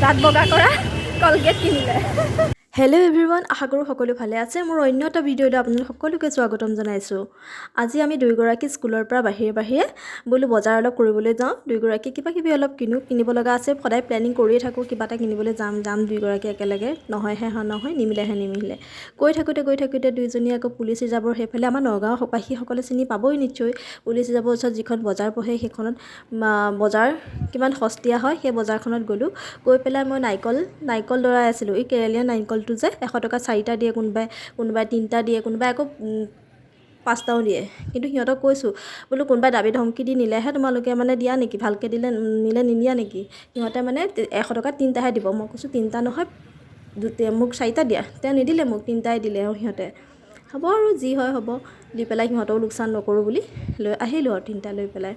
দাঁত বগা কৰা কলগেট কিনিলে। হেল্ল' এভৰিৱান, আশা কৰোঁ সকলো ভালে আছে। মোৰ অন্য এটা ভিডিঅ'লৈ আপোনালোক সকলোকে স্বাগতম জনাইছোঁ। আজি আমি দুয়োগৰাকী স্কুলৰ পৰা বাহিৰে বোলো বজাৰ অলপ কৰিবলৈ যাওঁ। দুয়োগৰাকী কিবা অলপ কিনিব লগা আছে। সদায় প্লেনিং কৰিয়ে থাকোঁ কিবা এটা কিনিবলৈ যাম দুয়োগৰাকী একেলগে। নহয় নিমিলে। গৈ থাকোঁতে দুইজনী আকৌ পুলিচ ৰিজাৰ্ভৰ সেইফালে আমাৰ নগাঁওবাসীসকলে চিনি পাবই নিশ্চয়। পুলিচ ৰিজাৰ্ভৰ ওচৰত যিখন বজাৰ বহে সেইখনত বজাৰ কিমান সস্তীয়া হয় সেই বজাৰখনত গ'লোঁ। গৈ পেলাই মই নাৰিকল লৰাই আছিলোঁ। এই কেৰেলীয়া নাৰিকলটো যে 100 টকা 4টা দিয়ে, কোনোবাই 3টা দিয়ে, কোনোবাই আকৌ 5টাও দিয়ে। কিন্তু সিহঁতক কৈছোঁ বোলো কোনোবাই দাবী ধমকি দি নিলেহে তোমালোকে মানে দিয়া নেকি, ভালকৈ নিলে নিনিয়া নেকি। সিহঁতে মানে 100 টকাত 3টাহে দিব। মই কৈছোঁ 3টা নহয়, মোক 4টা দিয়া। তেওঁ নিদিলে, মোক 3টাই দিলে। সিহঁতে হ'ব আৰু যি হয় হ'ব দি পেলাই সিহঁতও লোকচান নকৰোঁ বুলি লৈ আহিলোঁ আৰু 3টা লৈ পেলাই।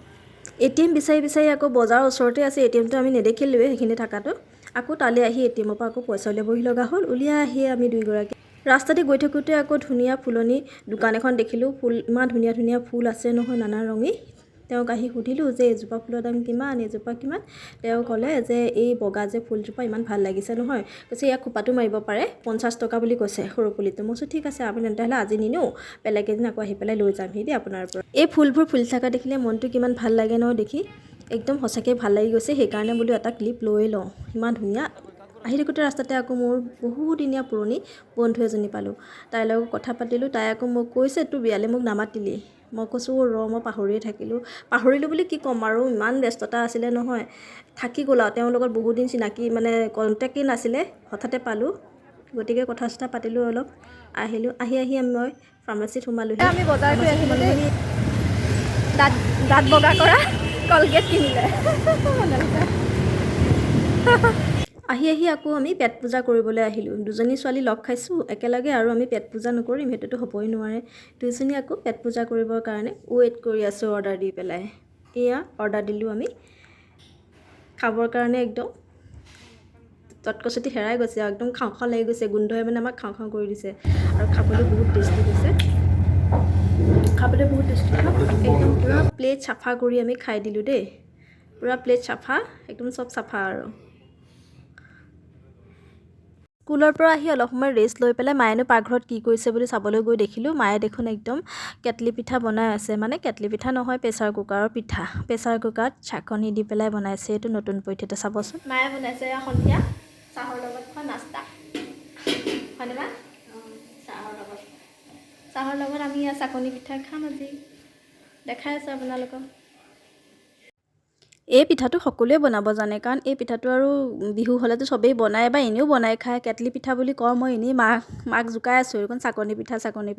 ATM বিচাৰি আকৌ বজাৰৰ ওচৰতে আছে ATMটো, আমি নেদেখিলোঁৱে সেইখিনি থকাটো। আকৌ তালৈ আহি ATMৰ পৰা আকৌ পইচা উলিয়াবহি লগা হ'ল। উলিয়াই আহি আমি দুয়োগৰাকী ৰাস্তাতে গৈ থাকোঁতে আকৌ ধুনীয়া ফুলনি দোকান এখন দেখিলোঁ। ফুল ইমান ধুনীয়া ফুল আছে নহয়, নানা ৰঙী। তেওঁক আহি সুধিলোঁ যে এজোপা ফুলৰ দাম কিমান, এজোপা কিমান। তেওঁ ক'লে যে এই বগা যে ফুলজোপা ইমান ভাল লাগিছে নহয়। কৈছে ইয়াক খোপাটো মাৰিব পাৰে, 50 টকা বুলি কৈছে সৰু পুলিটো। মই কৈছোঁ ঠিক আছে, আপুনি তেতিয়াহ'লে আজি নিনিওঁ, বেলেগ এদিন আকৌ আহি পেলাই লৈ যামহি দেই আপোনাৰ পৰা। এই ফুলবোৰ ফুলি থকা দেখিলে মনটো কিমান ভাল লাগে নহয় দেখি, একদম সঁচাকৈ ভাল লাগি গৈছে। সেইকাৰণে বোলো এটা ক্লিপ লৈ লওঁ, ইমান ধুনীয়া। আহি থাকোঁতে ৰাস্তাতে আকৌ মোৰ বহুদিনীয়া পুৰণি বন্ধু এজনী পালোঁ। তাইৰ লগত কথা পাতিলোঁ। তাই আকৌ মোক কৈছে তোৰ বিয়ালৈ মোক নামাতিলি। মই কৈছোঁ মই পাহৰিয়ে পাহৰিলোঁ বুলি কি ক'ম আৰু, ইমান ব্যস্ততা আছিলে নহয়, থাকি গ'ল আৰু। তেওঁৰ লগত বহুত দিন চিনাকি মানে কণ্টেক্টেই নাছিলে, হঠাতে পালোঁ। গতিকে কথা চথা পাতিলোঁ অলপ, আহিলোঁ। আহি মই ফাৰ্মাচীত সোমালোঁহি। আমি বজাৰটো আহিলোঁ দেই। দাঁত বগা কৰা কলগেট কিনিলে। আহি আকৌ আমি পেট পূজা কৰিবলৈ আহিলোঁ। দুজনী ছোৱালী লগ খাইছোঁ একেলগে, আৰু আমি পেট পূজা নকৰিম সেইটোতো হ'বই নোৱাৰে। দুইজনী আকৌ পেট পূজা কৰিবৰ কাৰণে ৱেইট কৰি আছোঁ অৰ্ডাৰ দি পেলাই। এয়া অৰ্ডাৰ দিলোঁ আমি খাবৰ কাৰণে। একদম তৎকচতি হেৰাই গৈছে আৰু একদম খাওঁ লাগি গৈছে। গোন্ধই মানে আমাক খাওঁ কৰি দিছে। আৰু খাবলৈ বহুত টেষ্টি হৈছে। একদম পূৰা প্লেট চাফা কৰি আমি খাই দিলোঁ দেই। পূৰা প্লেট চাফা, একদম চব চাফা আৰু। স্কুলৰ পৰা আহি অলপ সময় ৰেষ্ট লৈ পেলাই মায়েনো পাকঘৰত কি কৰিছে বুলি চাবলৈ গৈ দেখিলোঁ মায়ে দেখোন একদম কেটলি পিঠা বনাই আছে। মানে কেটলি পিঠা নহয়, প্ৰেছাৰ কুকাৰৰ পিঠা। প্ৰেছাৰ কুকাৰত চাকনি দি পেলাই বনাইছে। এইটো নতুন পদ্ধতিতে চাবচোন। মায়ে বনাইছে সন্ধিয়া চাহৰ লগত খোৱা নাস্তা। হয়নে মা? চাহৰ লগত আমি ইয়াত চাকনি পিঠা খাম আজি। দেখাই আছোঁ আপোনালোকক। এই পিঠাটো সকলোৱে বনাব জানে, কাৰণ এই পিঠাটো আৰু বিহু হ'লেতো চবেই বনায় বা এনেও বনাই খায়। কেটলি পিঠা বুলি কওঁ মই, এনেই মাক জোকাই আছোঁ এইখন চাকনি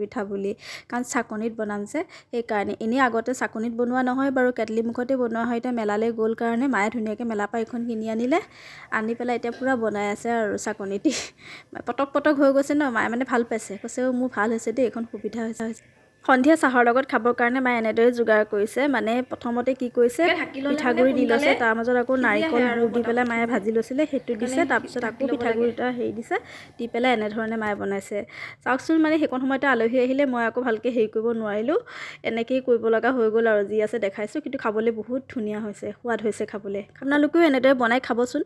পিঠা বুলি, কাৰণ চাকনিত বনাম যে সেইকাৰণে। এনেই আগতে চাকনিত বনোৱা নহয় বাৰু, কেটলি মুখতে বনোৱা হয়। এতিয়া মেলালৈ গ'ল কাৰণে মায়ে ধুনীয়াকৈ মেলাৰ পৰা এইখন কিনি আনিলে, আনি পেলাই এতিয়া পূৰা বনাই আছে আৰু চাকনিতে। পটক হৈ গৈছে ন, মায়ে মানে ভাল পাইছে, কৈছে মোৰ ভাল হৈছে দেই, এইখন সুবিধা হৈছে। সন্ধিয়া চাহৰ লগত খাবৰ কাৰণে মায়ে এনেদৰে যোগাৰ কৰিছে। মানে প্ৰথমতে কি কৰিছে, পিঠাগুড়ি দি লৈছে, তাৰ মাজত আকৌ নাৰিকল গুড় দি পেলাই মায়ে ভাজি লৈছিলে, সেইটো দিছে। তাৰপিছত আকৌ পিঠাগুড়ি এটা দিছে, দি পেলাই এনেধৰণে মায়ে বনাইছে। চাওকচোন, মানে সেইকণ সময়তে আলহী আহিলে, মই আকৌ ভালকৈ হেৰি কৰিব নোৱাৰিলোঁ, এনেকৈয়ে কৰিব লগা হৈ গ'ল আৰু। যি আছে দেখাইছোঁ, কিন্তু খাবলৈ বহুত ধুনীয়া হৈছে, সোৱাদ হৈছে খাবলৈ। আপোনালোকেও এনেদৰে বনাই খাবচোন।